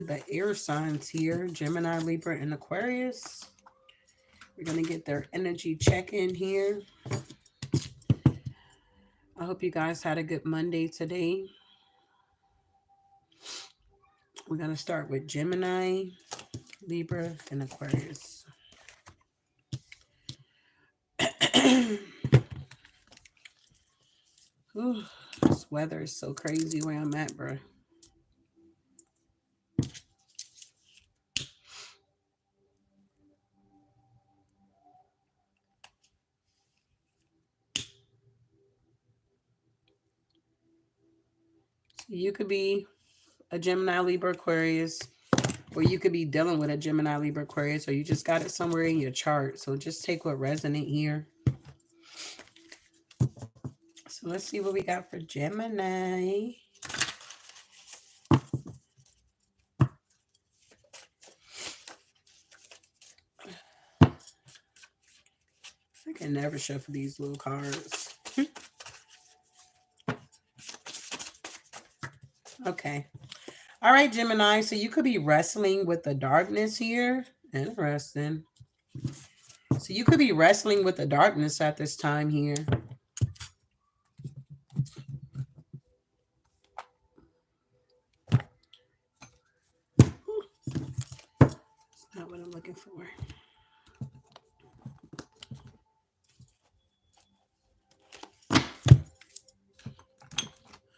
The air signs here, Gemini, Libra, and Aquarius. We're going to get their energy check in here. I hope you guys had a good Monday today. We're going to start with Gemini, Libra, and Aquarius. Ooh, this weather is so crazy where I'm at, bro. So you could be a Gemini, Libra, Aquarius, or you could be dealing with a Gemini, Libra, Aquarius, or you just got it somewhere in your chart. So just take what resonate here. So let's see what we got for Gemini. I can never shuffle these little cards. Okay. All right, Gemini. So you could be wrestling with the darkness here. Interesting. So you could be wrestling with the darkness at this time here. That's not what I'm looking for.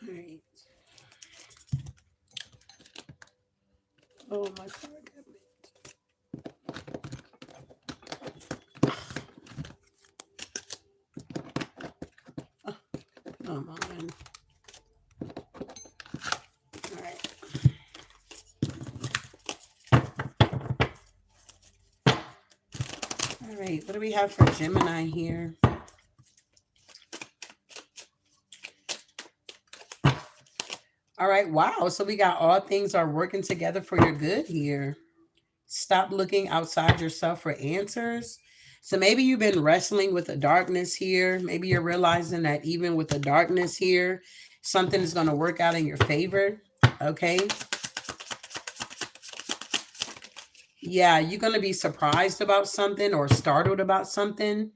All right. Oh, my card got bit. Oh, come on. All right. All right. What do we have for Gemini here? All right. Wow. So we got all things are working together for your good here. Stop looking outside yourself for answers. So maybe you've been wrestling with the darkness here. Maybe you're realizing that even with the darkness here, something is going to work out in your favor. Okay. Yeah, you're going to be surprised about something or startled about something.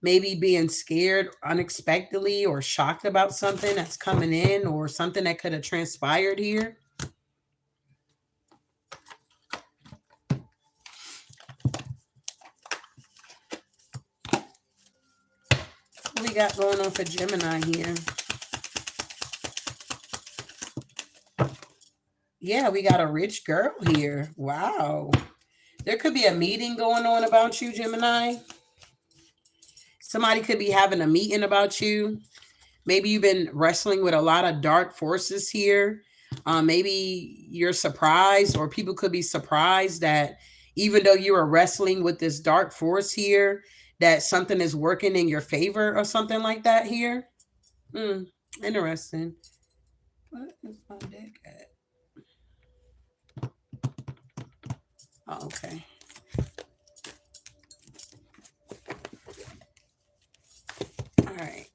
Maybe being scared unexpectedly or shocked about something that's coming in or something that could have transpired here. What we got going on for Gemini here? Yeah, we got a rich girl here. Wow. There could be a meeting going on about you, Gemini. Somebody could be having a meeting about you. Maybe you've been wrestling with a lot of dark forces here. Maybe you're surprised, or people could be surprised that even though you are wrestling with this dark force here, that something is working in your favor or something like that here. Interesting. What is my deck at? Oh, okay. All right.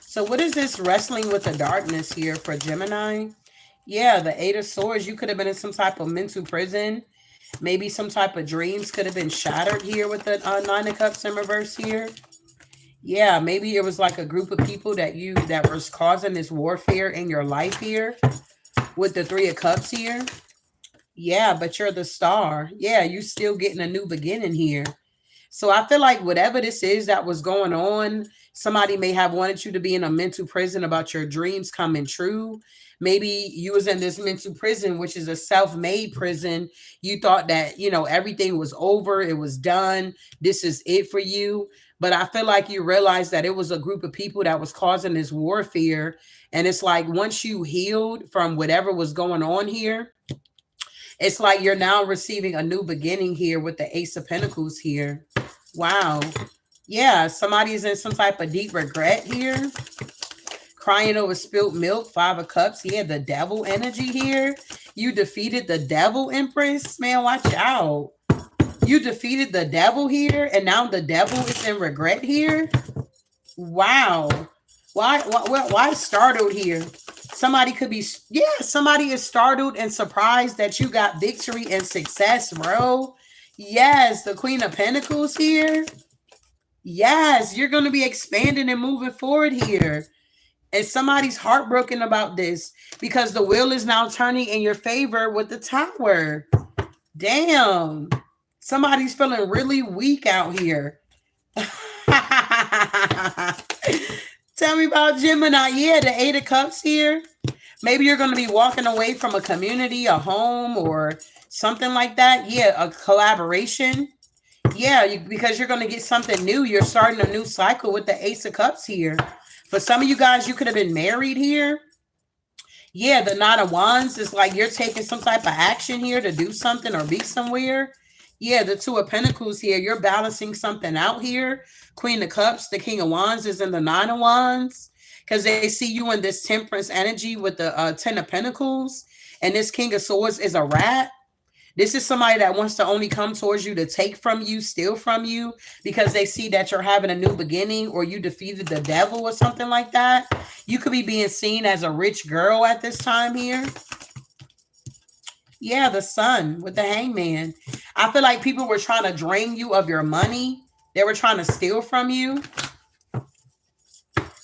So what is this wrestling with the darkness here for Gemini? Yeah, the Eight of Swords. You could have been in some type of mental prison. Maybe some type of dreams could have been shattered here with the Nine of Cups in reverse here. Yeah, maybe it was like a group of people that was causing this warfare in your life here with the Three of Cups here. Yeah, but you're the star. Yeah, you still getting a new beginning here. So I feel like whatever this is that was going on, somebody may have wanted you to be in a mental prison about your dreams coming true. Maybe you was in this mental prison, which is a self-made prison. You thought that, everything was over. It was done. This is it for you. But I feel like you realized that it was a group of people that was causing this warfare. And it's like once you healed from whatever was going on here, it's like you're now receiving a new beginning here with the Ace of Pentacles here. Wow. Yeah, somebody's in some type of deep regret here. Crying over spilt milk, Five of Cups. Yeah, the devil energy here. You defeated the devil, Empress. Man, watch out. You defeated the devil here, and now the devil is in regret here. Wow. Why startled here? Somebody could be, yeah, somebody is startled and surprised that you got victory and success, bro. Yes, the Queen of Pentacles here. Yes, you're going to be expanding and moving forward here. And somebody's heartbroken about this because the wheel is now turning in your favor with the Tower. Damn. Somebody's feeling really weak out here. Tell me about Gemini. Yeah, the Eight of Cups here. Maybe you're going to be walking away from a community, a home, or something like that. Yeah, a collaboration. Yeah, because you're going to get something new. You're starting a new cycle with the Ace of Cups here. For some of you guys, you could have been married here. Yeah, the Nine of Wands is like you're taking some type of action here to do something or be somewhere. Yeah, the Two of Pentacles here. You're balancing something out here. Queen of Cups, the King of Wands is in the Nine of Wands. Because they see you in this temperance energy with the Ten of Pentacles. And this King of Swords is a rat. This is somebody that wants to only come towards you to take from you, steal from you, because they see that you're having a new beginning or you defeated the devil or something like that. You could be being seen as a rich girl at this time here. Yeah, the Sun with the Hangman. I feel like people were trying to drain you of your money. They were trying to steal from you.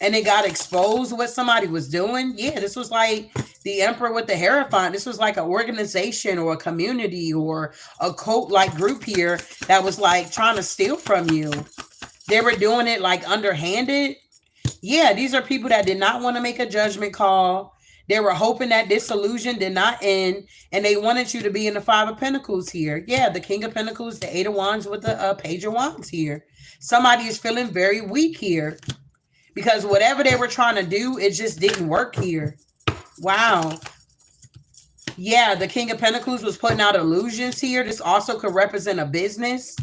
And it got exposed what somebody was doing. Yeah, this was like the Emperor with the Hierophant. This was like an organization or a community or a cult-like group here that was like trying to steal from you. They were doing it like underhanded. Yeah, these are people that did not want to make a judgment call. They were hoping that this illusion did not end, and they wanted you to be in the Five of Pentacles here. Yeah, the King of Pentacles, the Eight of Wands with the Page of Wands here. Somebody is feeling very weak here. Because whatever they were trying to do, it just didn't work here. Wow. Yeah, the King of Pentacles was putting out illusions here. This also could represent a business.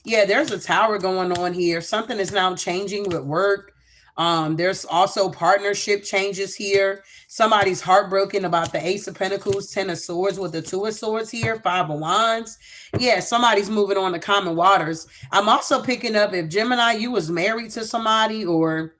Yeah, there's a Tower going on here. Something is now changing with work. There's also partnership changes here. Somebody's heartbroken about the Ace of Pentacles, Ten of Swords with the Two of Swords here, Five of Wands. Yeah, somebody's moving on to common waters. I'm also picking up if Gemini, you was married to somebody or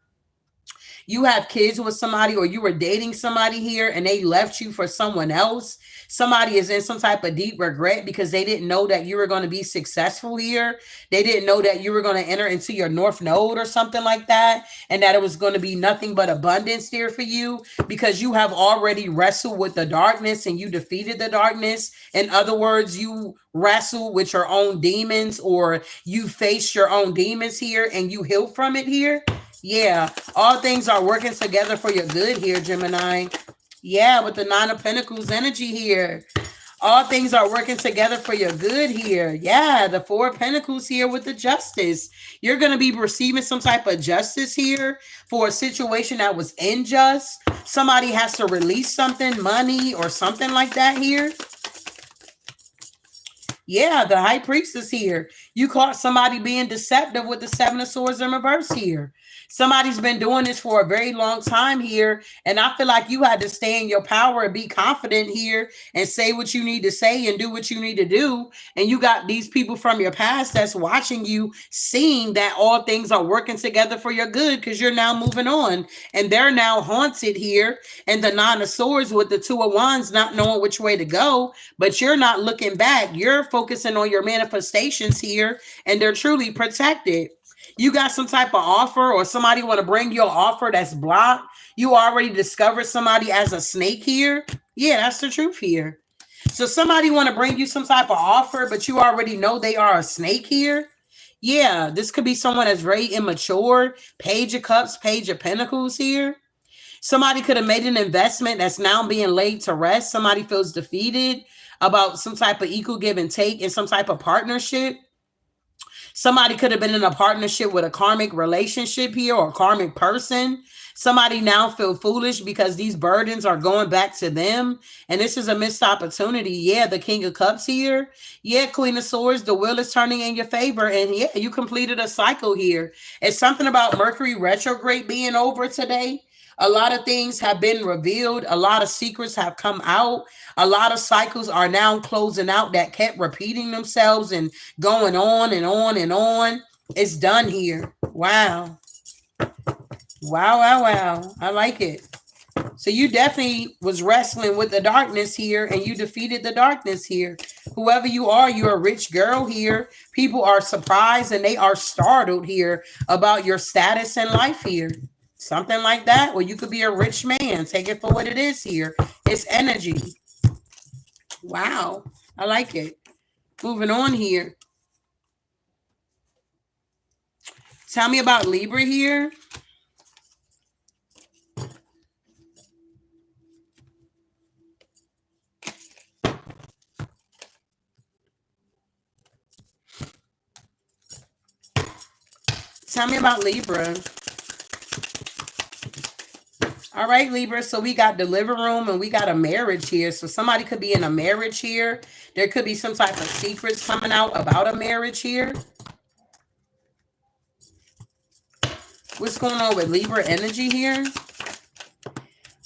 you have kids with somebody or you were dating somebody here and they left you for someone else. Somebody is in some type of deep regret because they didn't know that you were going to be successful here. They didn't know that you were going to enter into your North Node or something like that. And that it was going to be nothing but abundance there for you because you have already wrestled with the darkness and you defeated the darkness. In other words, you wrestle with your own demons or you faced your own demons here and you healed from it here. Yeah, all things are working together for your good here, Gemini. Yeah, with the Nine of Pentacles energy here. All things are working together for your good here. Yeah, the Four of Pentacles here with the Justice. You're going to be receiving some type of justice here for a situation that was unjust. Somebody has to release something, money or something like that here. Yeah, the High Priestess here. You caught somebody being deceptive with the Seven of Swords in reverse here. Somebody's been doing this for a very long time here. And I feel like you had to stay in your power and be confident here and say what you need to say and do what you need to do. And you got these people from your past that's watching you, seeing that all things are working together for your good because you're now moving on. And they're now haunted here. And the Nine of Swords with the Two of Wands not knowing which way to go. But you're not looking back. You're focusing on your manifestations here. And they're truly protected. You got some type of offer or somebody want to bring you an offer that's blocked. You already discovered somebody as a snake here. Yeah, that's the truth here. So somebody want to bring you some type of offer, but you already know they are a snake here. Yeah, this could be someone that's very immature. Page of Cups, Page of Pentacles here. Somebody could have made an investment that's now being laid to rest. Somebody feels defeated about some type of equal give and take in some type of partnership. Somebody could have been in a partnership with a karmic relationship here or a karmic person. Somebody now feel foolish because these burdens are going back to them. And this is a missed opportunity. Yeah, the King of Cups here. Yeah, Queen of Swords, the wheel is turning in your favor. And yeah, you completed a cycle here. It's something about Mercury retrograde being over today. A lot of things have been revealed. A lot of secrets have come out. A lot of cycles are now closing out that kept repeating themselves and going on and on and on. It's done here. Wow. Wow, wow, wow. I like it. So you definitely was wrestling with the darkness here and you defeated the darkness here. Whoever you are, you're a rich girl here. People are surprised and they are startled here about your status in life here. Something like that. Or you could be a rich man. Take it for what it is here. It's energy. Wow. I like it. Moving on here. Tell me about Libra here. Tell me about Libra. All right, Libra. So we got the living room and we got a marriage here. So somebody could be in a marriage here. There could be some type of secrets coming out about a marriage here. What's going on with Libra energy here?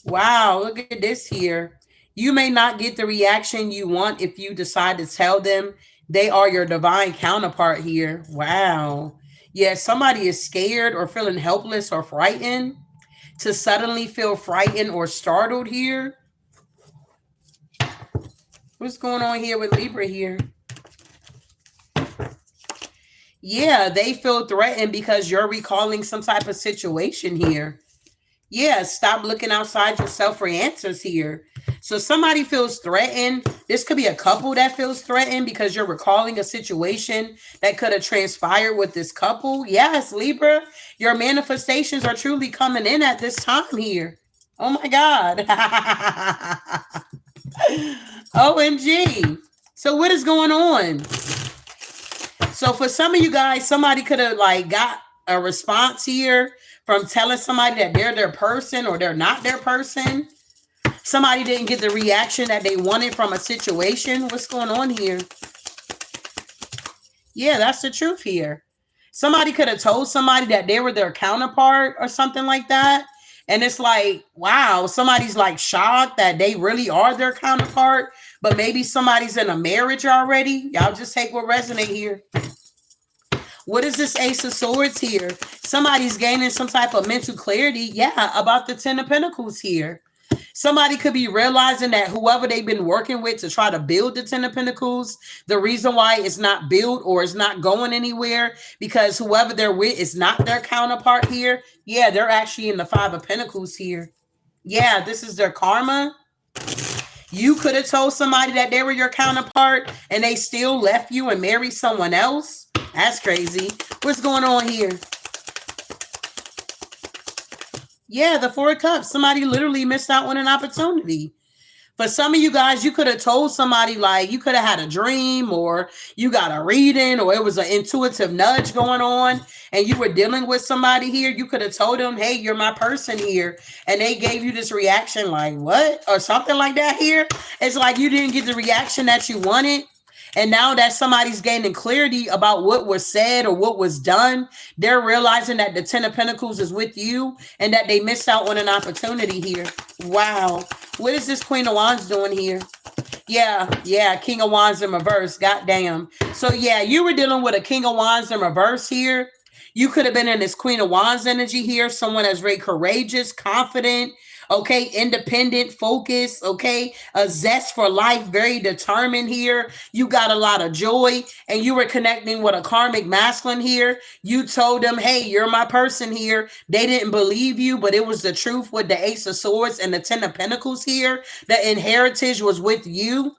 Wow, look at this here. You may not get the reaction you want if you decide to tell them they are your divine counterpart here. Wow. Yeah, somebody is scared or feeling helpless or frightened. To suddenly feel frightened or startled here. What's going on here with Libra here? Yeah, they feel threatened because you're recalling some type of situation here. Yeah, stop looking outside yourself for answers here. So somebody feels threatened. This could be a couple that feels threatened because you're recalling a situation that could have transpired with this couple. Yes, Libra, your manifestations are truly coming in at this time here. Oh my God. OMG. So what is going on? So for some of you guys, somebody could have like got a response here from telling somebody that they're their person or they're not their person. Somebody didn't get the reaction that they wanted from a situation. What's going on here? Yeah, that's the truth here. Somebody could have told somebody that they were their counterpart or something like that. And it's like, wow, somebody's like shocked that they really are their counterpart. But maybe somebody's in a marriage already. Y'all just take what resonates here. What is this Ace of Swords here? Somebody's gaining some type of mental clarity. Yeah, about the Ten of Pentacles here. Somebody could be realizing that whoever they've been working with to try to build the Ten of Pentacles, the reason why it's not built or it's not going anywhere, because whoever they're with is not their counterpart here. Yeah, they're actually in the Five of Pentacles here. Yeah, this is their karma. You could have told somebody that they were your counterpart and they still left you and married someone else. That's crazy. What's going on here? Yeah, the Four of Cups. Somebody literally missed out on an opportunity. For some of you guys, you could have told somebody, like, you could have had a dream or you got a reading or it was an intuitive nudge going on and you were dealing with somebody here. You could have told them, hey, you're my person here. And they gave you this reaction like, what? Or something like that here. It's like you didn't get the reaction that you wanted. And now that somebody's gaining clarity about what was said or what was done, they're realizing that the Ten of Pentacles is with you and that they missed out on an opportunity here. Wow. What is this Queen of Wands doing here? Yeah, King of Wands in reverse. Goddamn. So yeah, you were dealing with a King of Wands in reverse here. You could have been in this Queen of Wands energy here. Someone that's very courageous, confident, okay, independent, focused, okay, a zest for life, very determined here. You got a lot of joy and you were connecting with a karmic masculine here. You told them, hey, you're my person here. They didn't believe you, but it was the truth with the Ace of Swords and the Ten of Pentacles here. The inheritance was with you.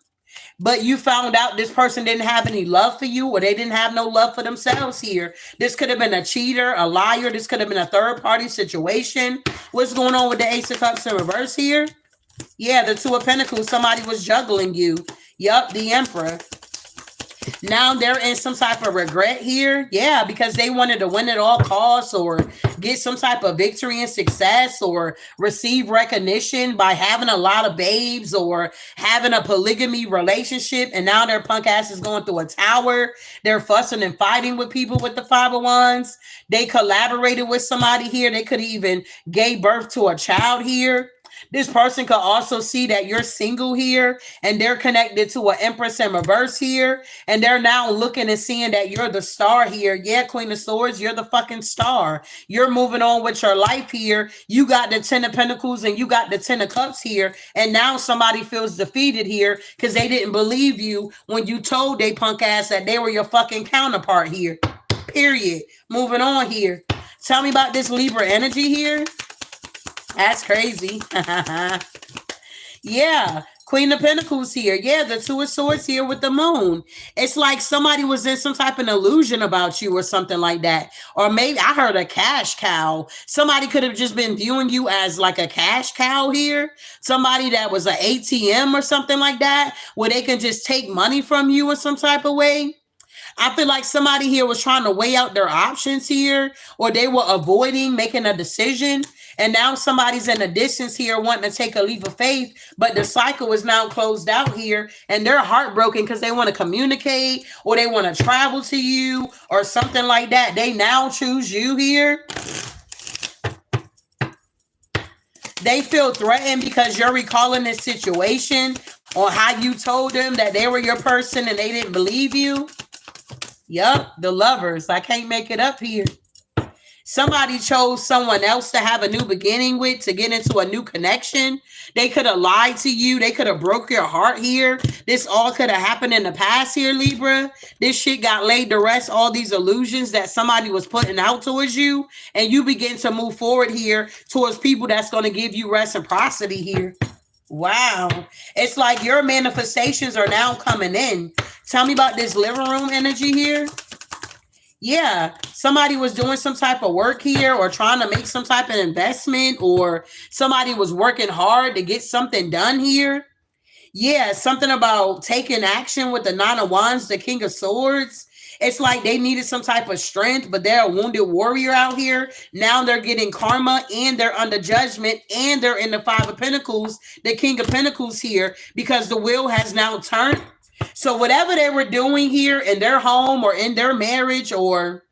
But you found out this person didn't have any love for you or they didn't have no love for themselves here. This could have been a cheater, a liar. This could have been a third party situation. What's going on with the Ace of Cups in reverse here? Yeah, the Two of Pentacles. Somebody was juggling you. Yup, the Emperor. Now they're in some type of regret here. Yeah, because they wanted to win at all costs or get some type of victory and success or receive recognition by having a lot of babes or having a polygamy relationship. And now their punk ass is going through a tower. They're fussing and fighting with people with the Five of Wands. They collaborated with somebody here. They could even gave birth to a child here. This person could also see that you're single here and they're connected to an Empress in reverse here. And they're now looking and seeing that you're the star here. Yeah, Queen of Swords, you're the fucking star. You're moving on with your life here. You got the 10 of Pentacles and you got the 10 of Cups here. And now somebody feels defeated here because they didn't believe you when you told they punk ass that they were your fucking counterpart here. Period. Moving on here. Tell me about this Libra energy here. That's crazy. Yeah. Queen of Pentacles here. Yeah, the Two of Swords here with the moon. It's like somebody was in some type of illusion about you or something like that. Or maybe I heard a cash cow. Somebody could have just been viewing you as like a cash cow here. Somebody that was an ATM or something like that, where they can just take money from you in some type of way. I feel like somebody here was trying to weigh out their options here, or they were avoiding making a decision. And now somebody's in the distance here wanting to take a leap of faith, but the cycle is now closed out here and they're heartbroken because they want to communicate or they want to travel to you or something like that. They now choose you here. They feel threatened because you're recalling this situation on how you told them that they were your person and they didn't believe you. Yup, the Lovers. I can't make it up here. Somebody chose someone else to have a new beginning with, to get into a new connection. They could have lied to you. They could have broke your heart here. This all could have happened in the past here, Libra. This shit got laid to rest, all these illusions that somebody was putting out towards you. And you begin to move forward here towards people that's going to give you reciprocity here. Wow. It's like your manifestations are now coming in. Tell me about this living room energy here. Yeah, somebody was doing some type of work here or trying to make some type of investment, or somebody was working hard to get something done here. Yeah, something about taking action with the Nine of Wands, the King of Swords. It's like they needed some type of strength, but they're a wounded warrior out here. Now they're getting karma and they're under judgment and they're in the Five of Pentacles, the King of Pentacles here, because the wheel has now turned. So whatever they were doing here in their home or in their marriage, or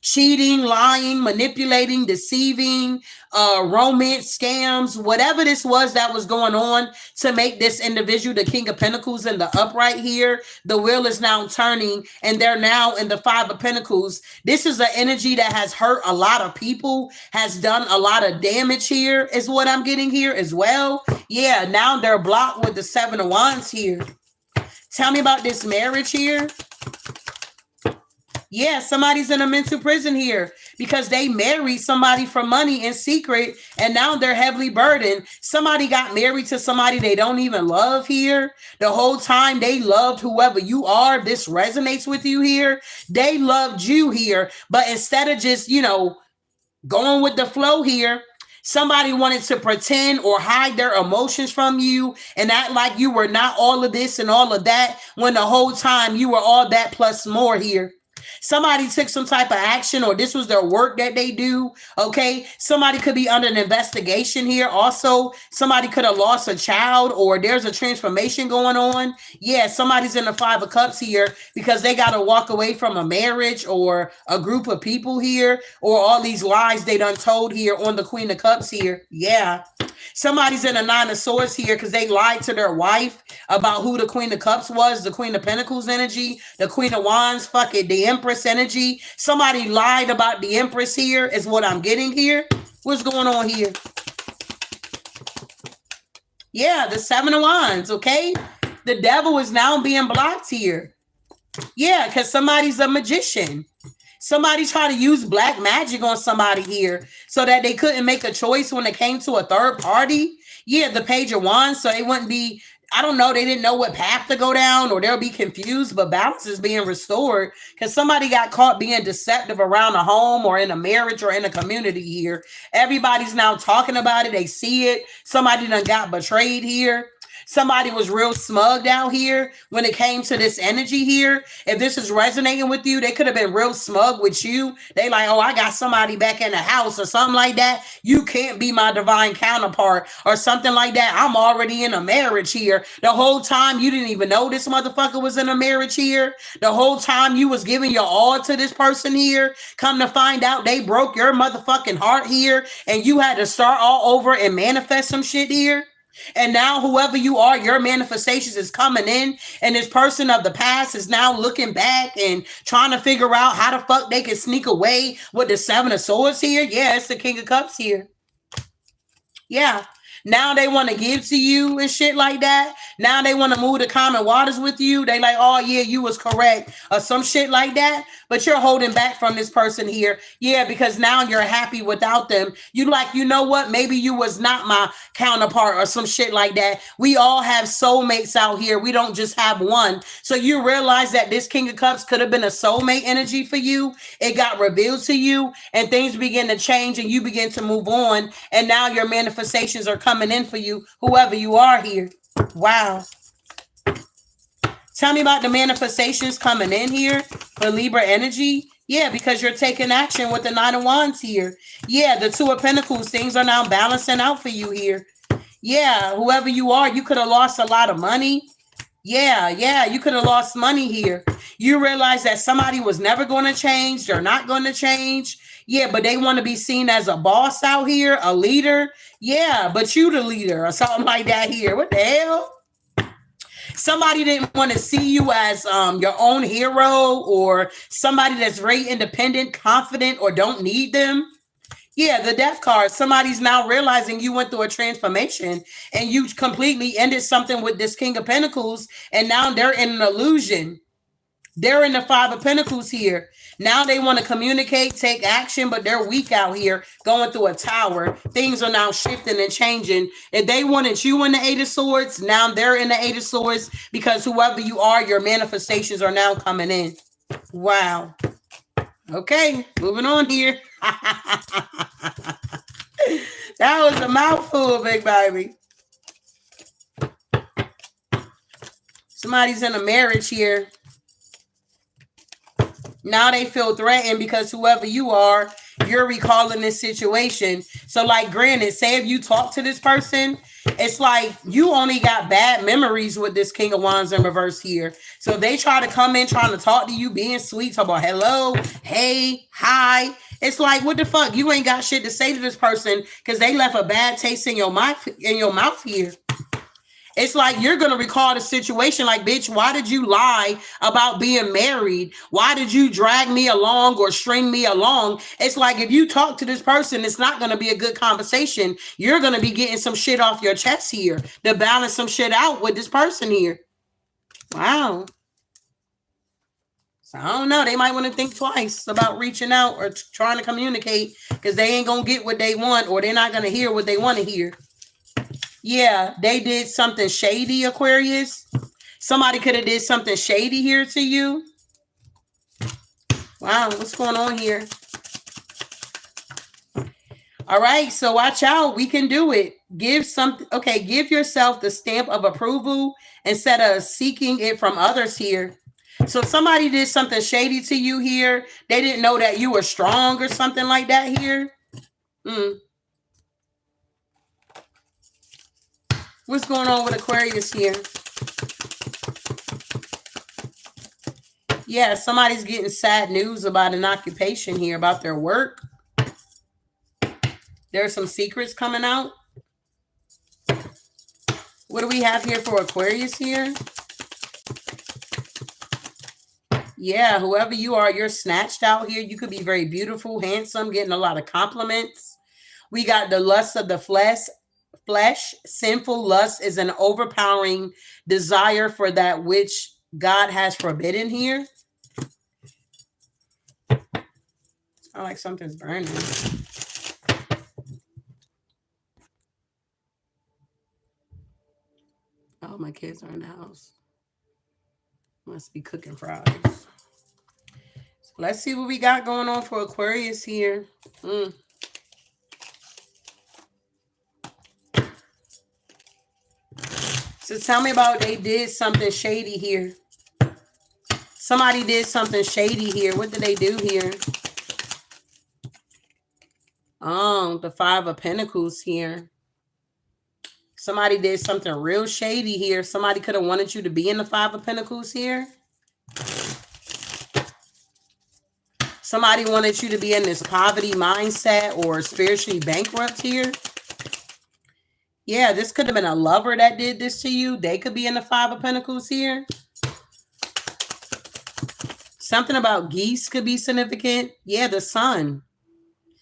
cheating, lying, manipulating, deceiving, romance scams, whatever this was that was going on to make this individual the King of Pentacles in the upright here, the wheel is now turning and they're now in the Five of Pentacles. This is an energy that has hurt a lot of people, has done a lot of damage here, is what I'm getting here as well. Yeah, now they're blocked with the Seven of Wands here. Tell me about this marriage here. Yeah, somebody's in a mental prison here because they married somebody for money in secret and now they're heavily burdened. Somebody got married to somebody they don't even love here. The whole time they loved whoever you are. This resonates with you here. They loved you here, but instead of just, going with the flow here, somebody wanted to pretend or hide their emotions from you and act like you were not all of this and all of that when the whole time you were all that plus more here. Somebody took some type of action, or this was their work that they do. Okay. Somebody could be under an investigation here. Also, somebody could have lost a child, or there's a transformation going on. Yeah. Somebody's in the Five of Cups here because they got to walk away from a marriage or a group of people here, or all these lies they done told here on the Queen of Cups here. Yeah. Somebody's in a Nine of Swords here because they lied to their wife about who the Queen of Cups was, the Queen of Pentacles energy, the Queen of Wands, fuck it, the Empress energy. Somebody lied about the Empress here is what I'm getting here. What's going on here? Yeah, the Seven of Wands, okay? The devil is now being blocked here. Yeah, because somebody's a magician. Somebody tried to use black magic on somebody here so that they couldn't make a choice when it came to a third party. Yeah, the Page of Wands, so they wouldn't be, I don't know, they didn't know what path to go down, or they'll be confused, but balance is being restored because somebody got caught being deceptive around a home or in a marriage or in a community here. Everybody's now talking about it. They see it. Somebody done got betrayed here. Somebody was real smugged out here when it came to this energy here. If this is resonating with you, they could have been real smug with you. They like, oh, I got somebody back in the house or something like that. You can't be my divine counterpart or something like that. I'm already in a marriage here. The whole time you didn't even know this motherfucker was in a marriage here. The whole time you was giving your all to this person here. Come to find out they broke your motherfucking heart here and you had to start all over and manifest some shit here. And now whoever you are, your manifestations is coming in, and this person of the past is now looking back and trying to figure out how the fuck they can sneak away with the Seven of Swords here. Yeah, it's the King of Cups here. Yeah. Now they want to give to you and shit like that. Now they want to move to common waters with you. They like, oh yeah, you was correct or some shit like that. But you're holding back from this person here. Yeah, because now you're happy without them. You like, you know what? Maybe you was not my counterpart or some shit like that. We all have soulmates out here. We don't just have one. So you realize that this King of Cups could have been a soulmate energy for you. It got revealed to you and things begin to change and you begin to move on. And now your manifestations are coming in for you, whoever you are here. Wow. Tell me about the manifestations coming in here for Libra energy. Yeah, because you're taking action with the Nine of Wands here. Yeah, the Two of Pentacles, things are now balancing out for you here. Yeah, whoever you are, you could have lost a lot of money. Yeah, you could have lost money here. You realize that somebody was never going to change. They're not going to change. Yeah, but they want to be seen as a boss out here, a leader. Yeah, but you the leader or something like that here. What the hell? Somebody didn't want to see you as your own hero or somebody that's very independent, confident, or don't need them. Yeah, the Death card. Somebody's now realizing you went through a transformation and you completely ended something with this King of Pentacles, and now they're in an illusion. They're in the Five of Pentacles here. Now they want to communicate, take action, but they're weak out here going through a tower. Things are now shifting and changing. If they wanted you in the Eight of Swords, now they're in the Eight of Swords because whoever you are, your manifestations are now coming in. Wow. Okay, moving on here. That was a mouthful, big baby. Somebody's in a marriage here. Now they feel threatened because whoever you are, you're recalling this situation. So like granted, say if you talk to this person, it's like you only got bad memories with this King of Wands in reverse here. So they try to come in trying to talk to you, being sweet, talk about hello, hey, hi. It's like, what the fuck? You ain't got shit to say to this person because they left a bad taste in your mouth here. It's like you're going to recall the situation like, bitch, why did you lie about being married? Why did you drag me along or string me along? It's like if you talk to this person, it's not going to be a good conversation. You're going to be getting some shit off your chest here to balance some shit out with this person here. Wow. So I don't know. They might want to think twice about reaching out or trying to communicate because they ain't going to get what they want or they're not going to hear what they want to hear. Yeah, they did something shady, Aquarius. Somebody could have did something shady here to you. Wow, what's going on here? All right, so watch out. We can do it. Give yourself the stamp of approval instead of seeking it from others here. So if somebody did something shady to you here, they didn't know that you were strong or something like that here. What's going on with Aquarius here? Yeah, somebody's getting sad news about an occupation here, about their work. There's some secrets coming out. What do we have here for Aquarius here? Yeah, whoever you are, you're snatched out here. You could be very beautiful, handsome, getting a lot of compliments. We got the lust of the flesh. Sinful lust is an overpowering desire for that which God has forbidden here. I like something's burning. Oh, my kids are in the house. Must be cooking fries. So let's see what we got going on for Aquarius here. It's So tell me about they did something shady here. Somebody did something shady here. What did they do here? Oh, the Five of Pentacles here. Somebody did something real shady here. Somebody could have wanted you to be in the Five of Pentacles here. Somebody wanted you to be in this poverty mindset or spiritually bankrupt here. Yeah, this could have been a lover that did this to you. They could be in the Five of Pentacles here. Something about geese could be significant. Yeah, the sun.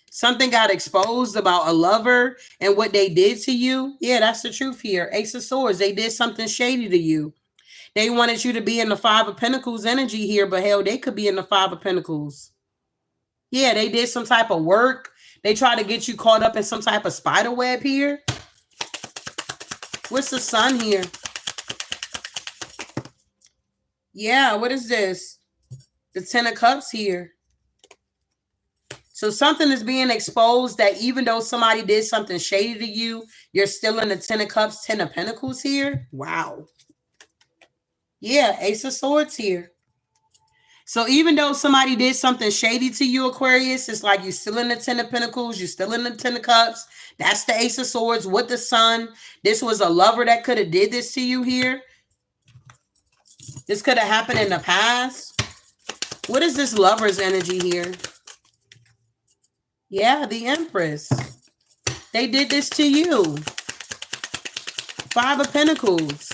Something got exposed about a lover and what they did to you. Yeah, that's the truth here. Ace of Swords. They did something shady to you. They wanted you to be in the Five of Pentacles energy here, but hell, they could be in the Five of Pentacles. Yeah, they did some type of work. They tried to get you caught up in some type of spider web here. What's the sun here? Yeah, what is this? The Ten of Cups here. So something is being exposed that even though somebody did something shady to you, you're still in the Ten of Cups, Ten of Pentacles here. Wow. Yeah, Ace of Swords here. So even though somebody did something shady to you, Aquarius, it's like you're still in the Ten of Pentacles, you're still in the Ten of Cups. That's the Ace of Swords with the sun. This was a lover that could have did this to you here. This could have happened in the past. What is this lover's energy here? Yeah, the Empress. They did this to you. Five of Pentacles.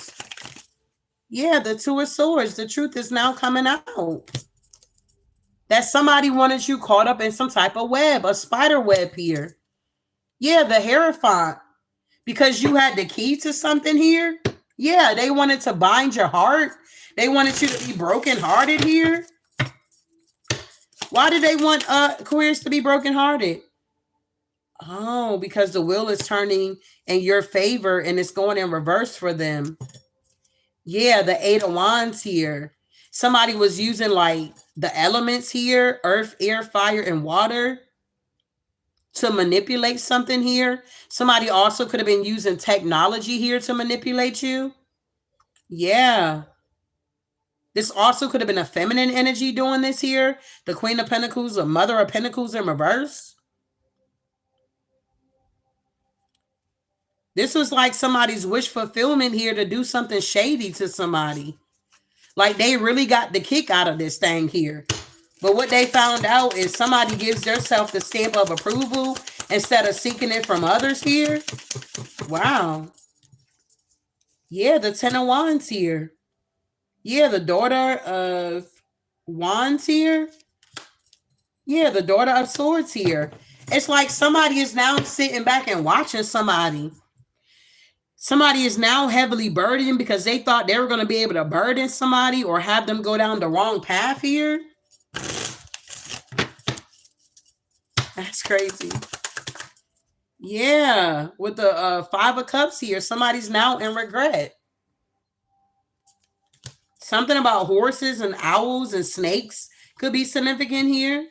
Yeah, the Two of Swords. The truth is now coming out. That somebody wanted you caught up in some type of web, a spider web here. Yeah, the Hierophant. Because you had the key to something here. Yeah, they wanted to bind your heart. They wanted you to be brokenhearted here. Why did they want Aquarius to be brokenhearted? Oh, because the wheel is turning in your favor and it's going in reverse for them. Yeah, the Eight of Wands here. Somebody was using like the elements here, earth, air, fire, and water to manipulate something here. Somebody also could have been using technology here to manipulate you. Yeah. This also could have been a feminine energy doing this here. The Queen of Pentacles, a Mother of Pentacles in reverse. This was like somebody's wish fulfillment here to do something shady to somebody. Like they really got the kick out of this thing here. But what they found out is somebody gives themselves the stamp of approval instead of seeking it from others here. Wow. Yeah, the Ten of Wands here. Yeah, the Daughter of Wands here. Yeah, the Daughter of Swords here. It's like somebody is now sitting back and watching somebody. Somebody is now heavily burdened because they thought they were going to be able to burden somebody or have them go down the wrong path here. That's crazy. Yeah, with the Five of Cups here, somebody's now in regret. Something about horses and owls and snakes could be significant here.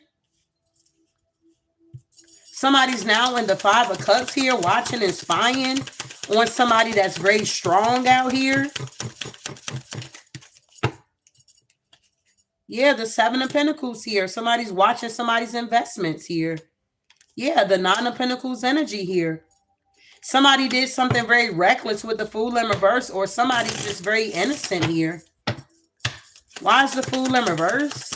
Somebody's now in the Five of Cups here, watching and spying on somebody that's very strong out here. Yeah, the Seven of Pentacles here. Somebody's watching somebody's investments here. Yeah, the Nine of Pentacles energy here. Somebody did something very reckless with the Fool in reverse, or somebody's just very innocent here. Why is the Fool in reverse?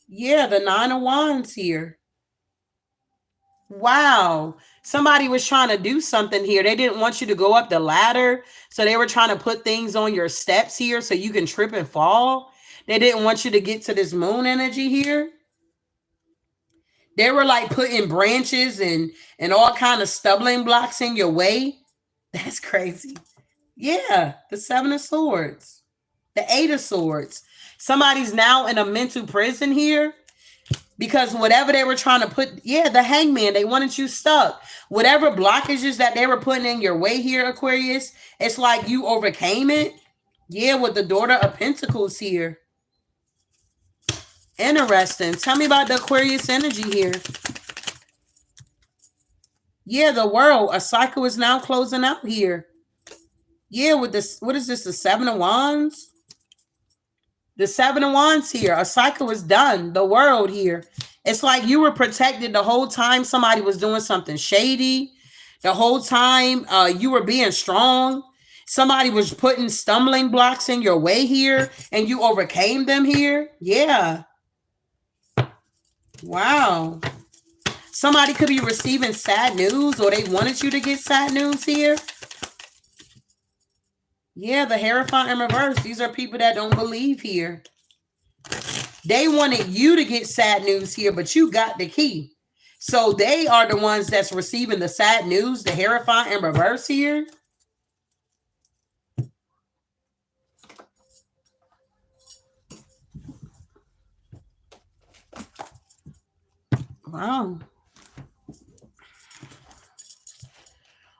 Yeah, the Nine of Wands here. Wow. Somebody was trying to do something here. They didn't want you to go up the ladder. So they were trying to put things on your steps here so you can trip and fall. They didn't want you to get to this moon energy here. They were like putting branches and all kind of stumbling blocks in your way. That's crazy. Yeah, the Seven of Swords. The Eight of Swords. Somebody's now in a mental prison here. Because whatever they were trying to put, yeah, the Hangman, they wanted you stuck. Whatever blockages that they were putting in your way here, Aquarius, it's like you overcame it. Yeah, with the Daughter of Pentacles here. Interesting. Tell me about the Aquarius energy here. Yeah, the world. A cycle is now closing out here. Yeah, with this, what is this? The Seven of Wands? The Seven of Wands here. A cycle is done. The world here. It's like you were protected the whole time somebody was doing something shady. The whole time you were being strong. Somebody was putting stumbling blocks in your way here and you overcame them here. Yeah. Wow. Somebody could be receiving sad news or they wanted you to get sad news here. Yeah, the Hierophant in reverse. These are people that don't believe here. They wanted you to get sad news here, but you got the key. So they are the ones that's receiving the sad news, the Hierophant in reverse here. Wow.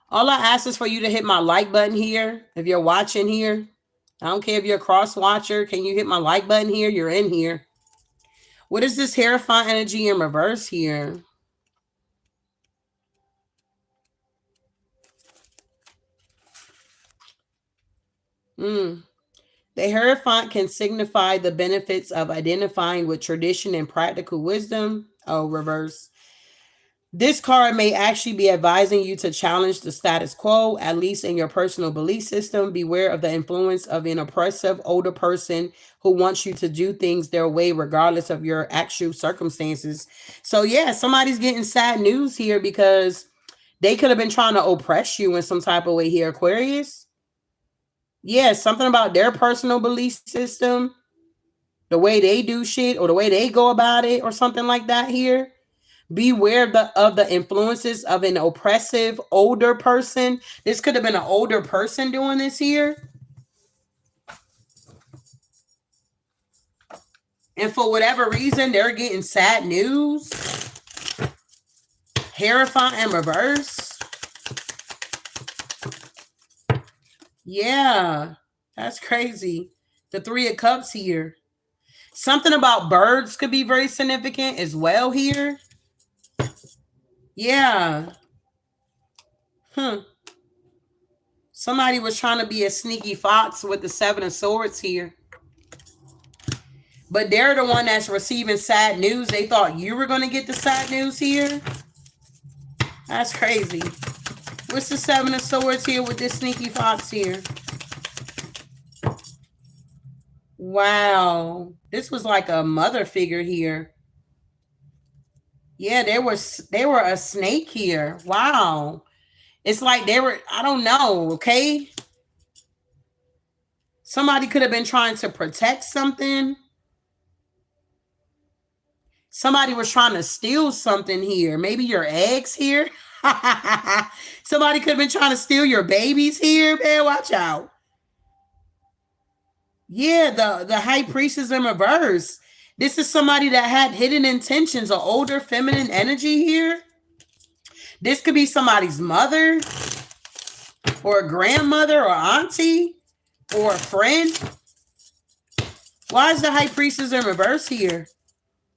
All I ask is for you to hit my like button here. If you're watching here, I don't care if you're a cross watcher. Can you hit my like button here? You're in here. What is this Hierophant energy in reverse here? The Hierophant can signify the benefits of identifying with tradition and practical wisdom. Oh, reverse. This card may actually be advising you to challenge the status quo, at least in your personal belief system. Beware of the influence of an oppressive older person who wants you to do things their way, regardless of your actual circumstances. So yeah, somebody's getting sad news here because they could have been trying to oppress you in some type of way here, Aquarius. Yeah, something about their personal belief system, the way they do shit or the way they go about it or something like that here. Beware of the influences of an oppressive older person. This could have been an older person doing this here. And for whatever reason, they're getting sad news. Hierophant in reverse. Yeah, that's crazy. The Three of Cups here. Something about birds could be very significant as well here. Yeah. Somebody was trying to be a sneaky fox with the Seven of Swords here. But they're the one that's receiving sad news. They thought you were going to get the sad news here. That's crazy. What's the Seven of Swords here with this sneaky fox here? Wow. This was like a mother figure here. Yeah, they were a snake here. Wow. It's like they were, I don't know, okay? Somebody could have been trying to protect something. Somebody was trying to steal something here. Maybe your eggs here. Somebody could have been trying to steal your babies here, man. Watch out. Yeah, the High Priestess in reverse. This is somebody that had hidden intentions, or older feminine energy here. This could be somebody's mother, or a grandmother, or auntie, or a friend. Why is the High Priestess in reverse here?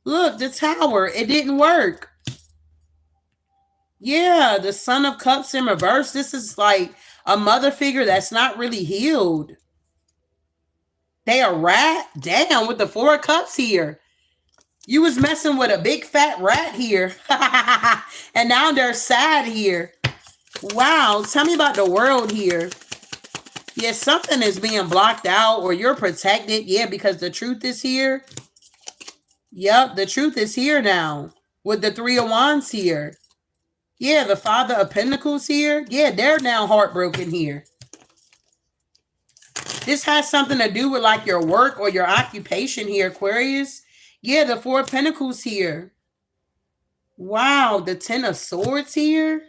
Look, the Tower. It didn't work. Yeah, the Son of Cups in reverse. This is like a mother figure that's not really healed. They a rat? Damn, with the Four of Cups here. You was messing with a big fat rat here. And now they're sad here. Wow, tell me about the world here. Yeah, something is being blocked out or you're protected. Yeah, because the truth is here. Yep, the truth is here now. With the Three of Wands here. Yeah, the Father of Pentacles here. Yeah, they're now heartbroken here. This has something to do with like your work or your occupation here, Aquarius. Yeah, the Four of Pentacles here. Wow, the Ten of Swords here.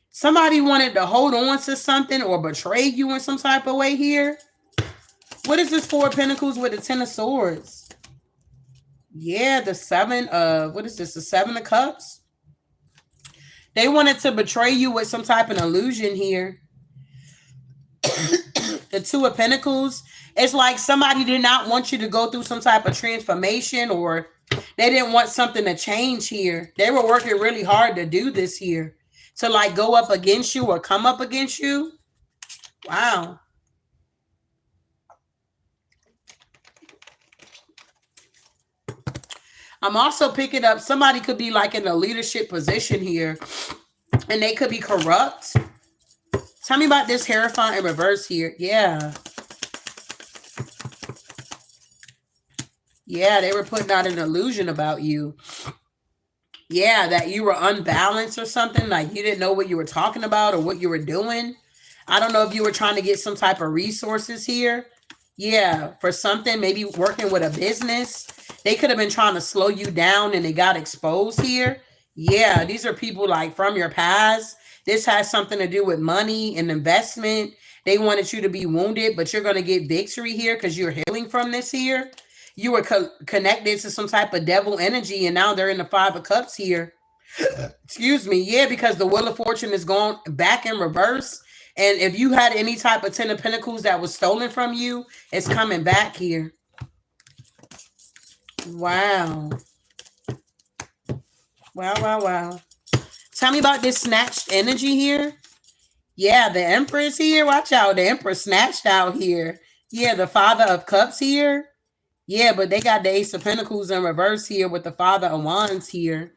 Somebody wanted to hold on to something or betray you in some type of way here. What is this Four of Pentacles with the Ten of Swords? Yeah, the Seven of, what is this? The Seven of Cups. They wanted to betray you with some type of illusion here. The Two of Pentacles. It's like somebody did not want you to go through some type of transformation or They didn't want something to change here. They were working really hard to do this here. To like go up against you or come up against you. Wow. I'm also picking up somebody could be like in a leadership position here and they could be corrupt. Tell me about this Hierophant in reverse here. Yeah. Yeah, they were putting out an illusion about you. Yeah, that you were unbalanced or something. Like you didn't know what you were talking about or what you were doing. I don't know if you were trying to get some type of resources here. Yeah, for something, maybe working with a business. They could have been trying to slow you down and they got exposed here. Yeah, these are people like from your past. This has something to do with money and investment. They wanted you to be wounded, but you're going to get victory here because you're healing from this here. You were connected to some type of devil energy, and now they're in the Five of Cups here. Excuse me. Yeah, because the Wheel of Fortune is going back in reverse. And if you had any type of Ten of Pentacles that was stolen from you, it's coming back here. Wow. Wow, wow, wow. Tell me about this snatched energy here. Yeah, the Empress here. Watch out. The Empress snatched out here. Yeah, the Father of Cups here. Yeah, but they got the Ace of Pentacles in reverse here with the Father of Wands here.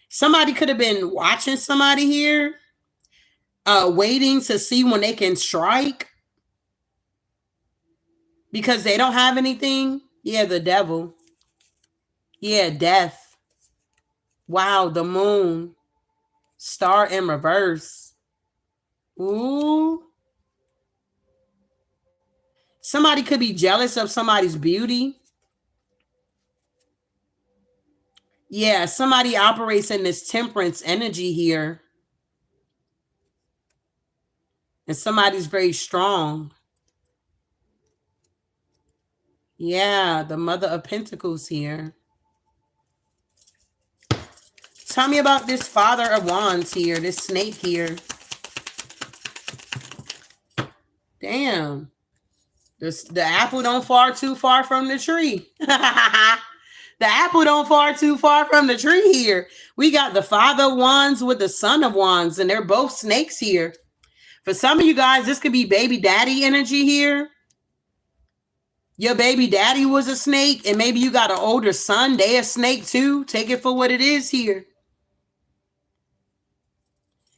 Somebody could have been watching somebody here, waiting to see when they can strike because they don't have anything. Yeah, the Devil. Yeah, Death. Wow, the Moon. Star in reverse. Ooh. Somebody could be jealous of somebody's beauty. Yeah, somebody operates in this temperance energy here. And somebody's very strong. Yeah, the Mother of Pentacles here. Tell me about this Father of Wands here, this snake here. Damn. The apple don't fall too far from the tree. The apple don't fall too far from the tree here. We got the Father of Wands with the Son of Wands, and they're both snakes here. For some of you guys, this could be baby daddy energy here. Your baby daddy was a snake, and maybe you got an older son. They a snake too. Take it for what it is here.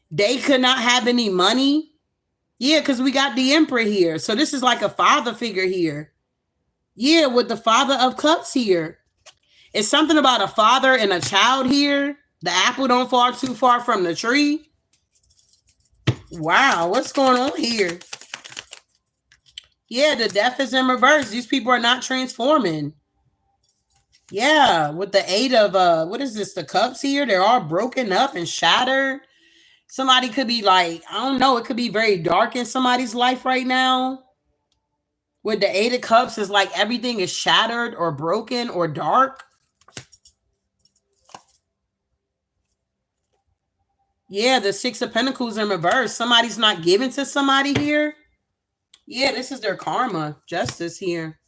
They could not have any money. Yeah, because we got the Emperor here. So this is like a father figure here. Yeah, with the Father of Cups here. It's something about a father and a child here. The apple don't fall too far from the tree. Wow, what's going on here? Yeah, the Death is in reverse. These people are not transforming. Yeah, with the Eight of, what is this? The Cups here. They're all broken up and shattered. Somebody could be like, I don't know. It could be very dark in somebody's life right now. With the Eight of Cups, it's like everything is shattered or broken or dark. Yeah, the Six of Pentacles in reverse. Somebody's not giving to somebody here. Yeah, this is their karma. Justice here.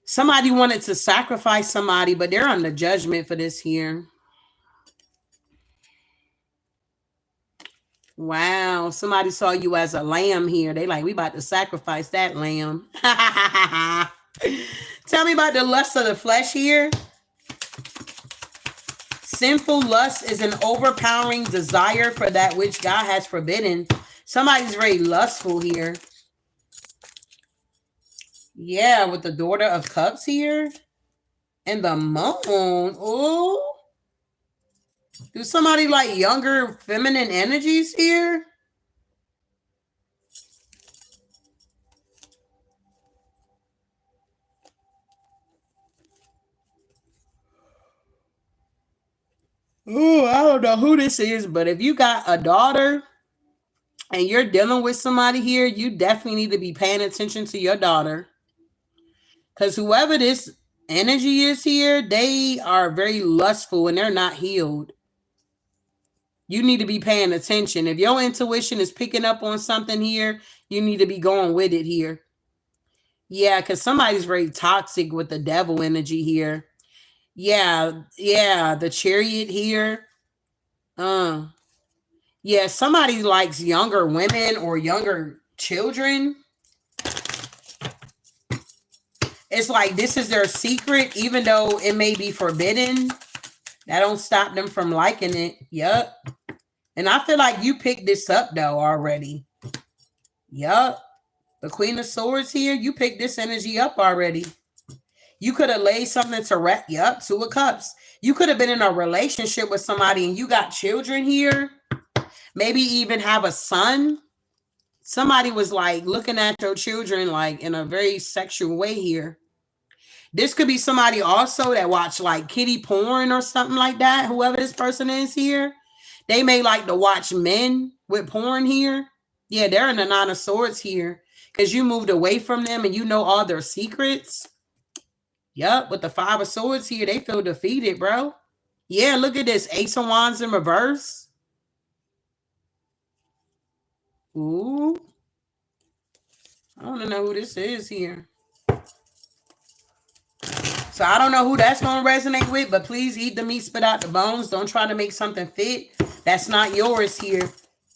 Somebody wanted to sacrifice somebody, but they're on the judgment for this here. Wow, somebody saw you as a lamb here. They like, we about to sacrifice that lamb. Tell me about the lust of the flesh here. Sinful lust is an overpowering desire for that which God has forbidden. Somebody's very lustful here. Yeah, with the Daughter of Cups here. And the Moon. Ooh. Do somebody like younger feminine energies here? Oh, I don't know who this is, but if you got a daughter and you're dealing with somebody here, you definitely need to be paying attention to your daughter. Because whoever this energy is here, they are very lustful and they're not healed. You need to be paying attention. If your intuition is picking up on something here, you need to be going with it here. Yeah, because somebody's very toxic with the devil energy here. Yeah, yeah, the chariot here. Uh, yeah, somebody likes younger women or younger children. It's like this is their secret, even though it may be forbidden. That don't stop them from liking it. Yup. And I feel like you picked this up though already. Yup. The Queen of Swords here, you picked this energy up already. You could have laid something to rest. Yup, Two of Cups. You could have been in a relationship with somebody and you got children here. Maybe even have a son. Somebody was like looking at your children like in a very sexual way here. This could be somebody also that watch like kitty porn or something like that. Whoever this person is here, they may like to watch men with porn here. Yeah, they're in the Nine of Swords here because you moved away from them and you know all their secrets. Yup, with the Five of Swords here, they feel defeated, bro. Yeah, look at this. Ace of Wands in reverse. Ooh. I don't know who this is here. So I don't know who that's going to resonate with, but please eat the meat, spit out the bones. Don't try to make something fit. That's not yours here.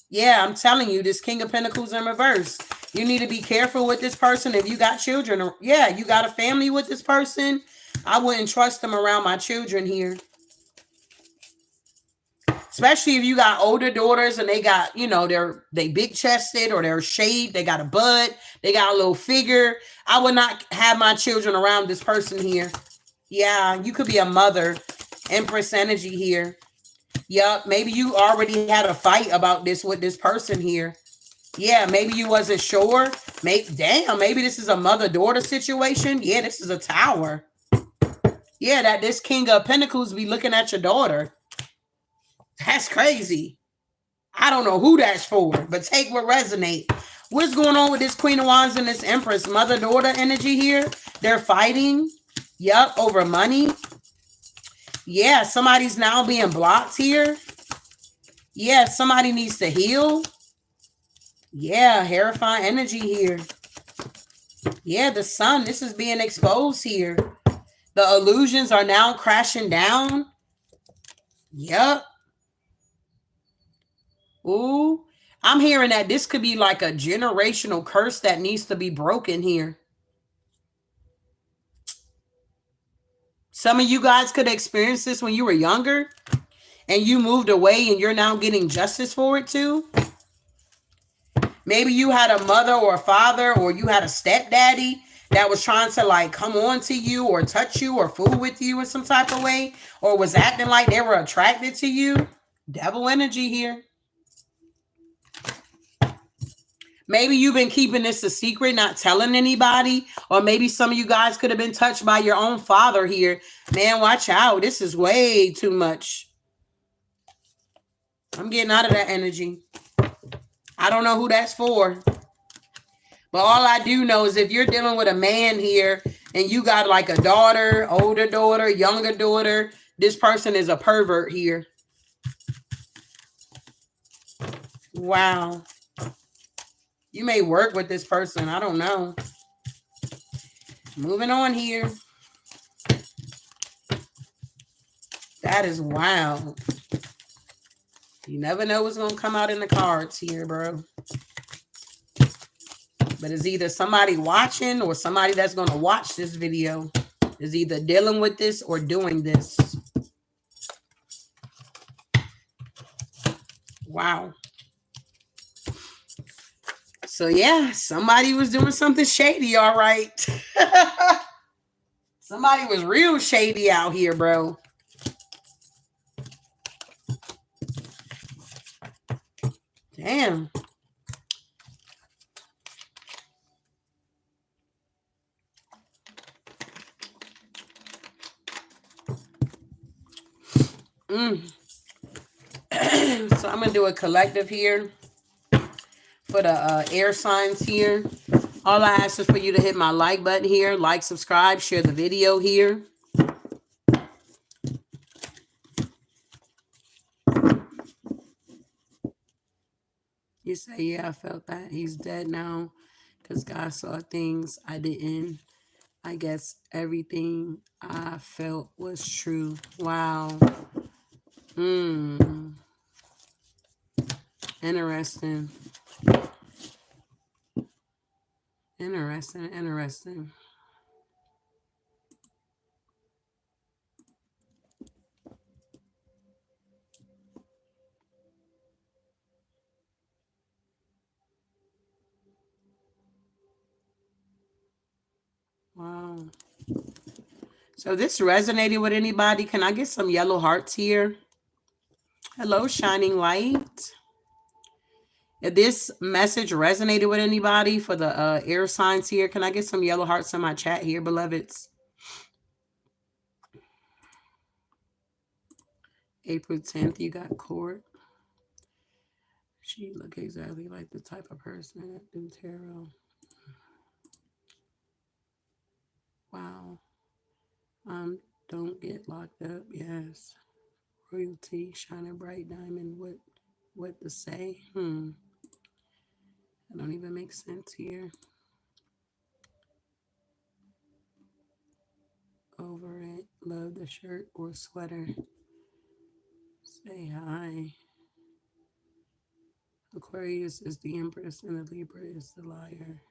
Yeah, I'm telling you, this King of Pentacles in reverse. You need to be careful with this person if you got children. Or, yeah, you got a family with this person. I wouldn't trust them around my children here. Especially if you got older daughters and they got, you know, they big chested or they're shaved, they got a butt, they got a little figure. I would not have my children around this person here. Yeah, you could be a mother. Empress energy here. Yup, maybe you already had a fight about this with this person here. Yeah, maybe you wasn't sure. Maybe this is a mother-daughter situation. Yeah, this is a Tower. Yeah, that this King of Pentacles be looking at your daughter. That's crazy. I don't know who that's for, but take what resonate. What's going on with this Queen of Wands and this Empress? Mother-daughter energy here. They're fighting. Yup, over money. Yeah, somebody's now being blocked here. Yeah, somebody needs to heal. Yeah, Hierophant energy here. Yeah, the sun. This is being exposed here. The illusions are now crashing down. Yup. Ooh. I'm hearing that this could be like a generational curse that needs to be broken here. Some of you guys could experience this when you were younger and you moved away and you're now getting justice for it too. Maybe you had a mother or a father or you had a stepdaddy that was trying to like come on to you or touch you or fool with you in some type of way or was acting like they were attracted to you. Devil energy here. Maybe you've been keeping this a secret, not telling anybody. Or maybe some of you guys could have been touched by your own father here. Man, watch out. This is way too much. I'm getting out of that energy. I don't know who that's for. But all I do know is if you're dealing with a man here and you got like a daughter, older daughter, younger daughter, this person is a pervert here. Wow. You may work with this person. I don't know. Moving on here. That is wild. You never know what's going to come out in the cards here, bro. But it's either somebody watching or somebody that's going to watch this video is either dealing with this or doing this. Wow. So yeah, somebody was doing something shady, all right. Somebody was real shady out here, bro. Damn. So I'm going to do a collective here for the air signs here. All I ask is for you to hit my like button here. Like, subscribe, share the video here. You say, yeah, I felt that. He's dead now. Because God saw things I didn't. I guess everything I felt was true. Wow. Interesting. Interesting. Wow. So this resonated with anybody? Can I get some yellow hearts here? Hello, shining light. If this message resonated with anybody for the air signs here, can I get some yellow hearts in my chat here, beloveds? April 10th, you got court. She look exactly like the type of person that do tarot. Wow. Don't get locked up. Yes. Royalty, shining bright diamond. What to say? That don't even make sense here. Over it. Love the shirt or sweater. Say hi. Aquarius is the Empress and the Libra is the liar.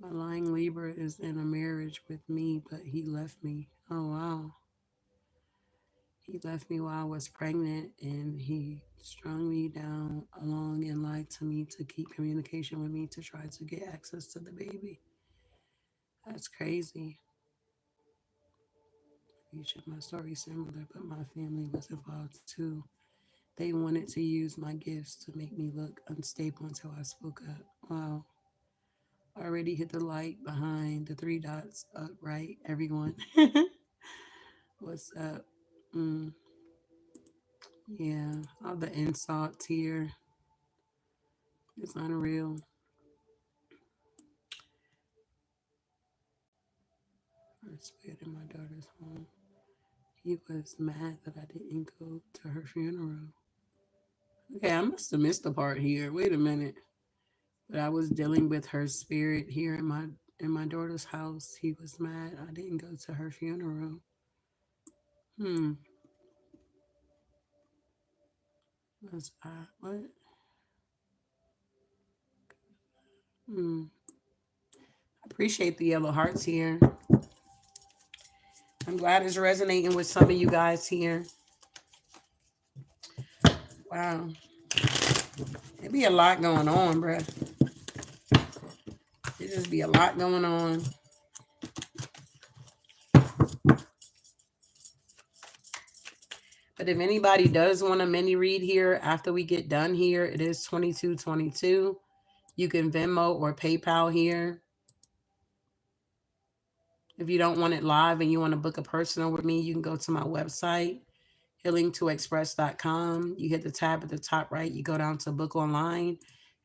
My lying Libra is in a marriage with me, but he left me. Oh, wow. He left me while I was pregnant, and he strung me down along and lied to me to keep communication with me to try to get access to the baby. That's crazy. Each of my stories similar, but my family was involved too. They wanted to use my gifts to make me look unstable until I spoke up. Wow. Already hit the light behind the 3 dots up right, everyone. What's up? Yeah, all the insults here. It's unreal. First bed in my daughter's home. He was mad that I didn't go to her funeral. Okay, I must have missed the part here. Wait a minute. But I was dealing with her spirit here in my daughter's house. He was mad I didn't go to her funeral. Was I what? Appreciate the yellow hearts here. I'm glad it's resonating with some of you guys here. Wow. It be a lot going on, bruh. It just be a lot going on. But if anybody does want a mini read here after we get done here, it is $22.22. You can Venmo or PayPal here. If you don't want it live and you want to book a personal with me, you can go to my website, healing2express.com. You hit the tab at the top right, you go down to book online,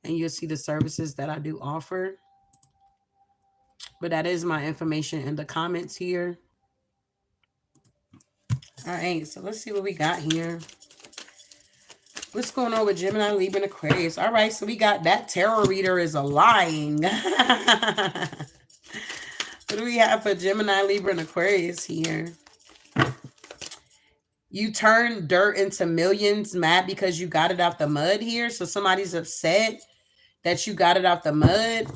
and you'll see the services that I do offer. But that is my information in the comments here. All right, so let's see what we got here. What's going on with Gemini, Libra, and Aquarius? All right, so we got that tarot reader is a lying. What do we have for Gemini, Libra, and Aquarius here? You turn dirt into millions, mad because you got it out the mud here. So somebody's upset that you got it out the mud.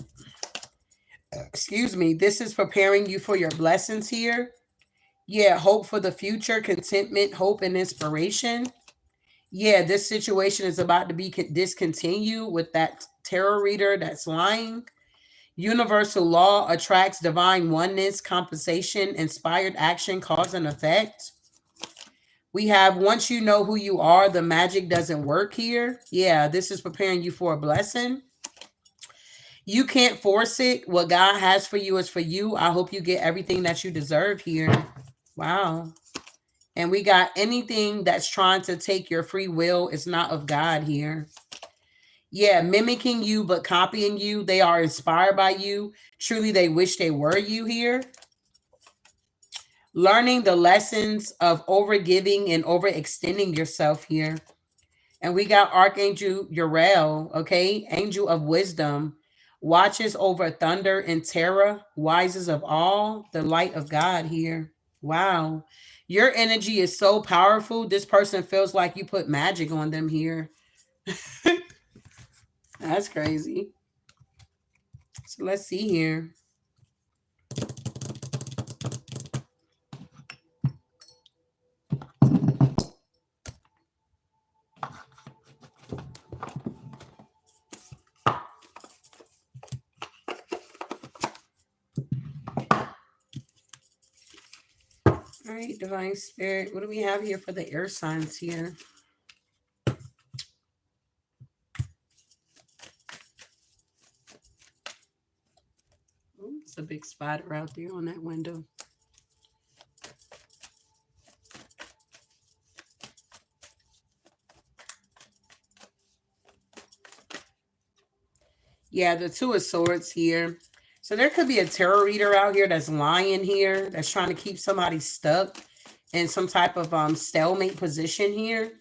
Excuse me. This is preparing you for your blessings here. Yeah, hope for the future, contentment, hope, and inspiration. Yeah, this situation is about to be discontinued with that tarot reader that's lying. Universal law attracts divine oneness, compensation, inspired action, cause and effect. We have, once you know who you are, the magic doesn't work here. Yeah, this is preparing you for a blessing. You can't force it. What God has for you is for you. I hope you get everything that you deserve here. Wow. And we got anything that's trying to take your free will is not of God here. Yeah, mimicking you but copying you. They are inspired by you. Truly, they wish they were you here. Learning the lessons of overgiving and overextending yourself here. And we got Archangel Uriel, okay? Angel of wisdom, watches over thunder and terror, wisest of all, the light of God here. Wow. Your energy is so powerful. This person feels like you put magic on them here. That's crazy. So let's see here. All right, Divine Spirit, what do we have here for the air signs here? Oh, it's a big spider out there on that window. Yeah, the Two of Swords here. So there could be a tarot reader out here that's lying here, that's trying to keep somebody stuck in some type of stalemate position here.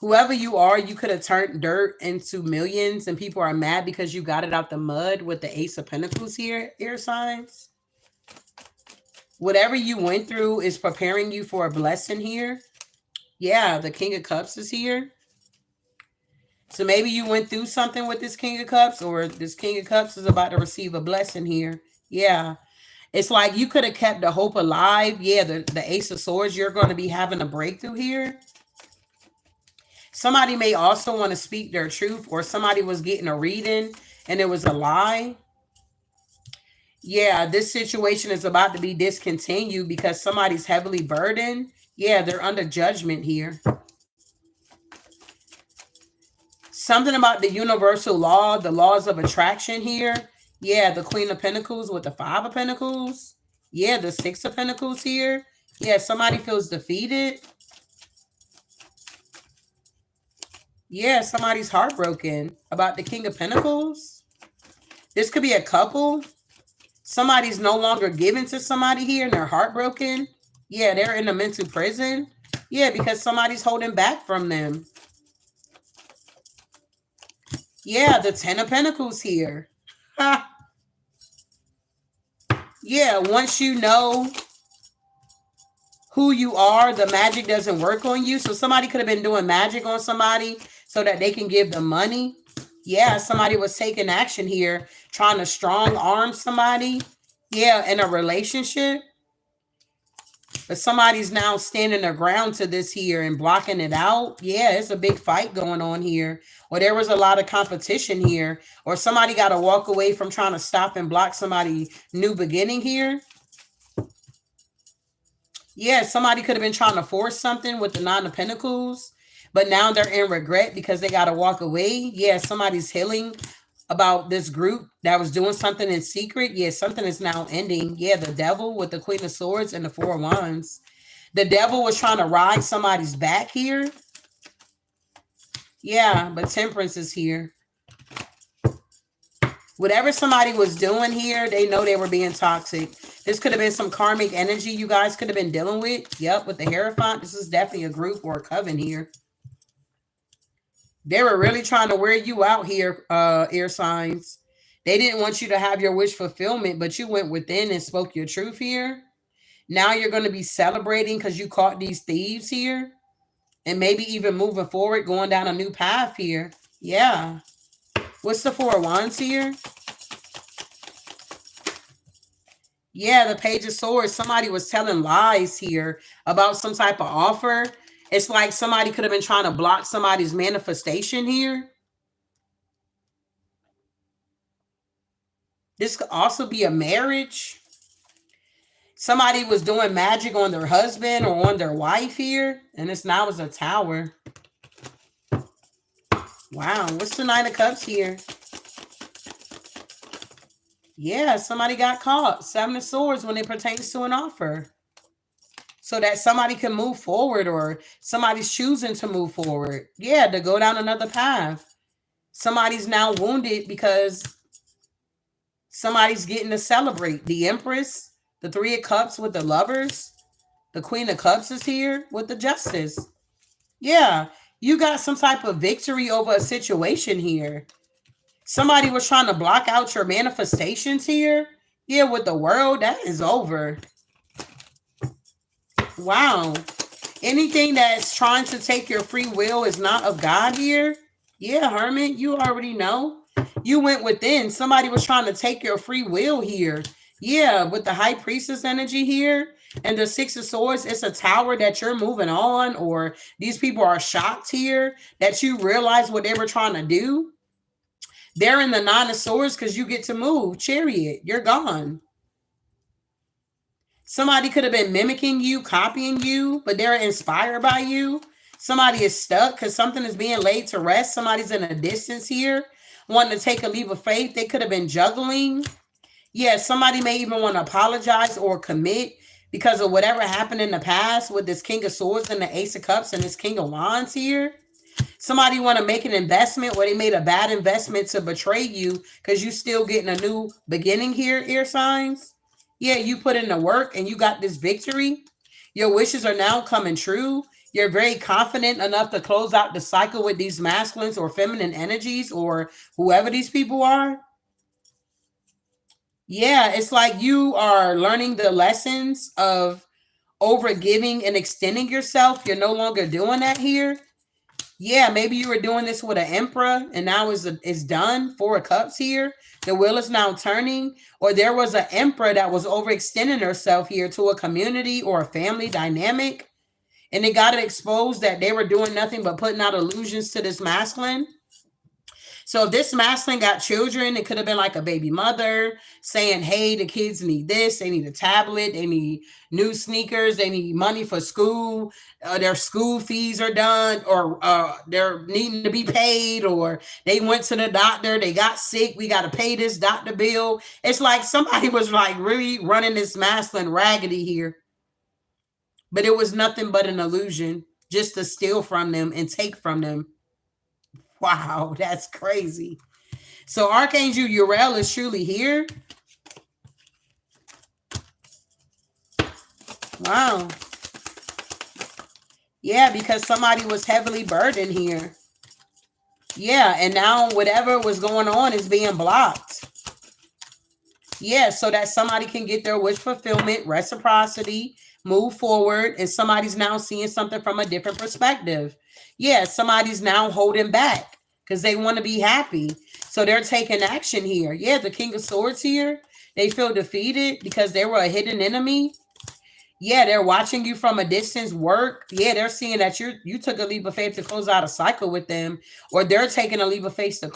Whoever you are, you could have turned dirt into millions, and people are mad because you got it out the mud with the Ace of Pentacles here, air signs. Whatever you went through is preparing you for a blessing here. Yeah, the King of Cups is here. So maybe you went through something with this King of Cups, or this King of Cups is about to receive a blessing here. Yeah. It's like you could have kept the hope alive. Yeah, the Ace of Swords, you're going to be having a breakthrough here. Somebody may also want to speak their truth, or somebody was getting a reading and it was a lie. Yeah, this situation is about to be discontinued because somebody's heavily burdened. Yeah, they're under judgment here. Something about the universal law, the laws of attraction here. Yeah, the Queen of Pentacles with the Five of Pentacles. Yeah, the Six of Pentacles here. Yeah, somebody feels defeated. Yeah, somebody's heartbroken about the King of Pentacles. This could be a couple. Somebody's no longer given to somebody here and they're heartbroken. Yeah, they're in a mental prison. Yeah, because somebody's holding back from them. Yeah, the Ten of Pentacles here. Yeah, once you know who you are, the magic doesn't work on you. So somebody could have been doing magic on somebody so that they can give them money. Yeah, somebody was taking action here, trying to strong arm somebody. Yeah, in a relationship. But somebody's now standing their ground to this here and blocking it out. Yeah, it's a big fight going on here. Or there was a lot of competition here. Or somebody got to walk away from trying to stop and block somebody's new beginning here. Yeah, somebody could have been trying to force something with the Nine of Pentacles. But now they're in regret because they got to walk away. Yeah, somebody's healing about this group that was doing something in secret. Yeah, something is now ending. Yeah, the Devil with the Queen of Swords and the Four of Wands. The Devil was trying to ride somebody's back here. Yeah, but Temperance is here. Whatever somebody was doing here, they know they were being toxic. This could have been some karmic energy you guys could have been dealing with. Yep, with the Hierophant. This is definitely a group or a coven here. They were really trying to wear you out here, air signs. They didn't want you to have your wish fulfillment, but you went within and spoke your truth here. Now you're going to be celebrating because you caught these thieves here. And maybe even moving forward, going down a new path here. Yeah. What's the Four of Wands here? Yeah, the Page of Swords. Somebody was telling lies here about some type of offer. It's like somebody could have been trying to block somebody's manifestation here. This could also be a marriage. Somebody was doing magic on their husband or on their wife here. And this now is a Tower. Wow. What's the Nine of Cups here? Yeah, somebody got caught. Seven of Swords when it pertains to an offer. So that somebody can move forward, or somebody's choosing to move forward. Yeah, to go down another path. Somebody's now wounded because somebody's getting to celebrate. The Empress, the Three of Cups with the Lovers. The Queen of Cups is here with the Justice. Yeah, you got some type of victory over a situation here. Somebody was trying to block out your manifestations here. Yeah, with the world, that is over. Wow. Anything that's trying to take your free will is not of God here. Yeah, Hermit, you already know. You went within. Somebody was trying to take your free will here. Yeah, with the high priestess energy here and the six of swords, it's a tower that you're moving on, or these people are shocked here that you realize what they were trying to do. They're in the nine of swords because you get to move. Chariot, you're gone. Somebody could have been mimicking you, copying you, but they're inspired by you. Somebody is stuck because something is being laid to rest. Somebody's in a distance here, wanting to take a leap of faith. They could have been juggling. Yeah, somebody may even want to apologize or commit because of whatever happened in the past with this King of Swords and the Ace of Cups and this King of Wands here. Somebody want to make an investment where they made a bad investment to betray you because you still getting a new beginning here, air signs. Yeah, you put in the work and you got this victory. Your wishes are now coming true. You're very confident enough to close out the cycle with these masculines or feminine energies or whoever these people are. Yeah, it's like you are learning the lessons of over giving and extending yourself. You're no longer doing that here. Yeah, maybe you were doing this with an emperor and now it's done. Four of Cups here. The wheel is now turning. Or there was an emperor that was overextending herself here to a community or a family dynamic. And they got it exposed that they were doing nothing but putting out illusions to this masculine. So if this masculine got children, it could have been like a baby mother saying, hey, the kids need this. They need a tablet. They need new sneakers. They need money for school. Their school fees are done, or they're needing to be paid, or they went to the doctor. They got sick. We got to pay this doctor bill. It's like somebody was like really running this masculine raggedy here. But it was nothing but an illusion just to steal from them and take from them. Wow, that's crazy. So Archangel Uriel is truly here. Wow. Yeah, because somebody was heavily burdened here. Yeah, and now whatever was going on is being blocked. Yeah, so that somebody can get their wish fulfillment, reciprocity, move forward, and somebody's now seeing something from a different perspective. Yeah, somebody's now holding back because they want to be happy. So they're taking action here. Yeah, the King of Swords here. They feel defeated because they were a hidden enemy. Yeah, they're watching you from a distance work. Yeah, they're seeing that you took a leap of faith to close out a cycle with them, or they're taking a leap of faith to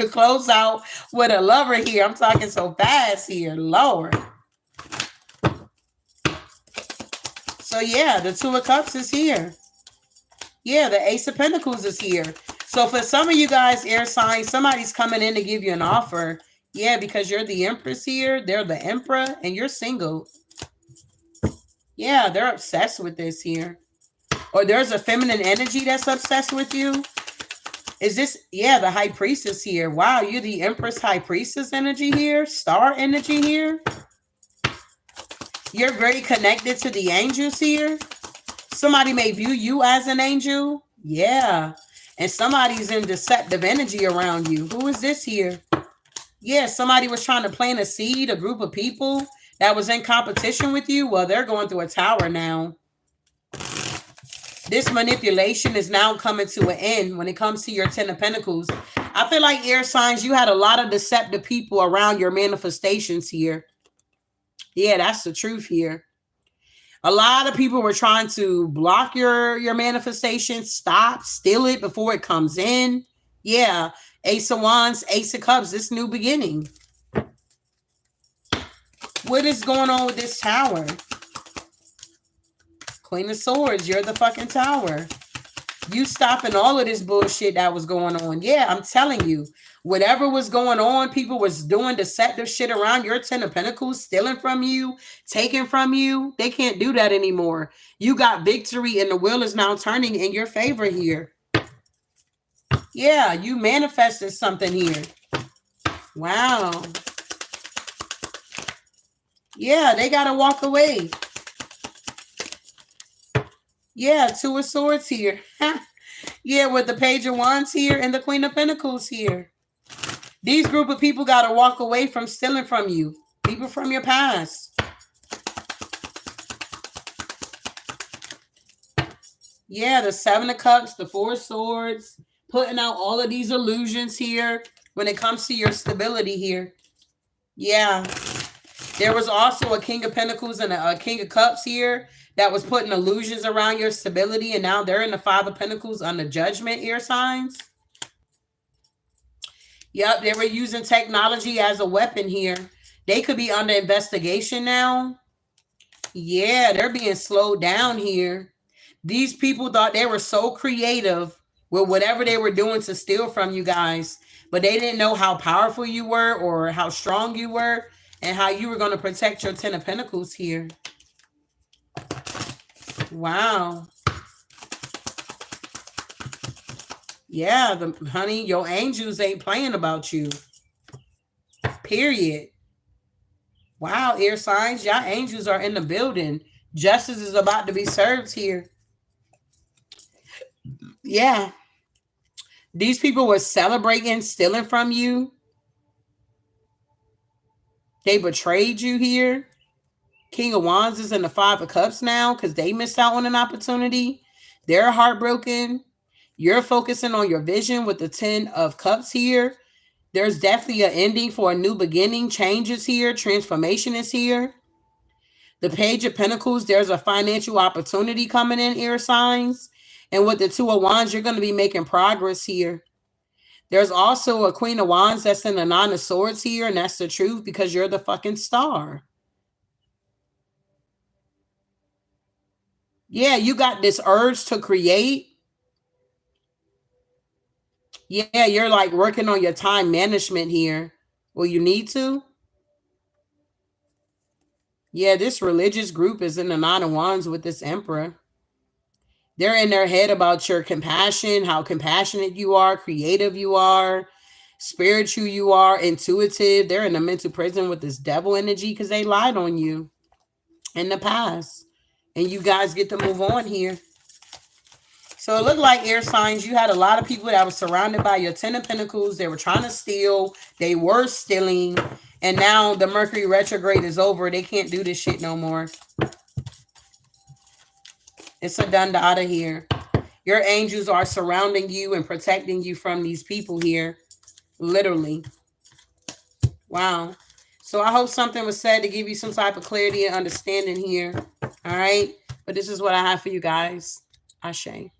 close out with a lover here. I'm talking so fast here, Lord. So yeah, the Two of Cups is here. Yeah, the Ace of Pentacles is here. So for some of you guys, air signs, somebody's coming in to give you an offer. Yeah, because you're the Empress here. They're the Emperor, and you're single. Yeah, they're obsessed with this here. Or there's a feminine energy that's obsessed with you. Is this, yeah, the High Priestess here. Wow, you're the Empress High Priestess energy here. Star energy here. You're very connected to the angels here. Somebody may view you as an angel. Yeah. And somebody's in deceptive energy around you. Who is this here? Yeah, somebody was trying to plant a seed, a group of people that was in competition with you. Well, they're going through a tower now. This manipulation is now coming to an end when it comes to your Ten of Pentacles. I feel like, air signs, you had a lot of deceptive people around your manifestations here. Yeah, that's the truth here. A lot of people were trying to block your manifestation, stop, steal it before it comes in. Yeah, Ace of Wands, Ace of Cups, this new beginning. What is going on with this tower? Queen of Swords, you're the fucking tower. You stopping all of this bullshit that was going on. Yeah, I'm telling you, whatever was going on, people was doing deceptive shit around your Ten of Pentacles, stealing from you, taking from you. They can't do that anymore. You got victory and the wheel is now turning in your favor here. Yeah, you manifested something here. Wow. Yeah, they got to walk away. Yeah, Two of Swords here. Yeah, with the Page of Wands here and the Queen of Pentacles here. These group of people got to walk away from stealing from you. People from your past. Yeah, the Seven of Cups, the Four of Swords, putting out all of these illusions here when it comes to your stability here. Yeah. There was also a King of Pentacles and a King of Cups here that was putting illusions around your stability, and now they're in the Five of Pentacles on the Judgment air signs. Yep, they were using technology as a weapon here. They could be under investigation now. Yeah, they're being slowed down here. These people thought they were so creative with whatever they were doing to steal from you guys, but they didn't know how powerful you were or how strong you were and how you were going to protect your Ten of Pentacles here. Wow. Yeah, honey, your angels ain't playing about you. Period. Wow, air signs, y'all angels are in the building. Justice is about to be served here. Yeah. These people were celebrating, stealing from you. They betrayed you here. King of Wands is in the Five of Cups now because they missed out on an opportunity. They're heartbroken. You're focusing on your vision with the Ten of Cups here. There's definitely an ending for a new beginning. Changes here. Transformation is here. The Page of Pentacles, there's a financial opportunity coming in, air signs. And with the Two of Wands, you're going to be making progress here. There's also a Queen of Wands that's in the Nine of Swords here, and that's the truth because you're the fucking star. Yeah, you got this urge to create. Yeah, you're like working on your time management here. Well, you need to. Yeah, this religious group is in the Nine of Wands with this Emperor. They're in their head about your compassion, how compassionate you are, creative you are, spiritual you are, intuitive. They're in a mental prison with this devil energy because they lied on you in the past. And you guys get to move on here. So it looked like, air signs, you had a lot of people that were surrounded by your Ten of Pentacles. They were trying to steal. They were stealing. And now the Mercury retrograde is over. They can't do this shit no more. It's a done data here. Your angels are surrounding you and protecting you from these people here. Literally. Wow. So I hope something was said to give you some type of clarity and understanding here. All right. But this is what I have for you guys. Ashe.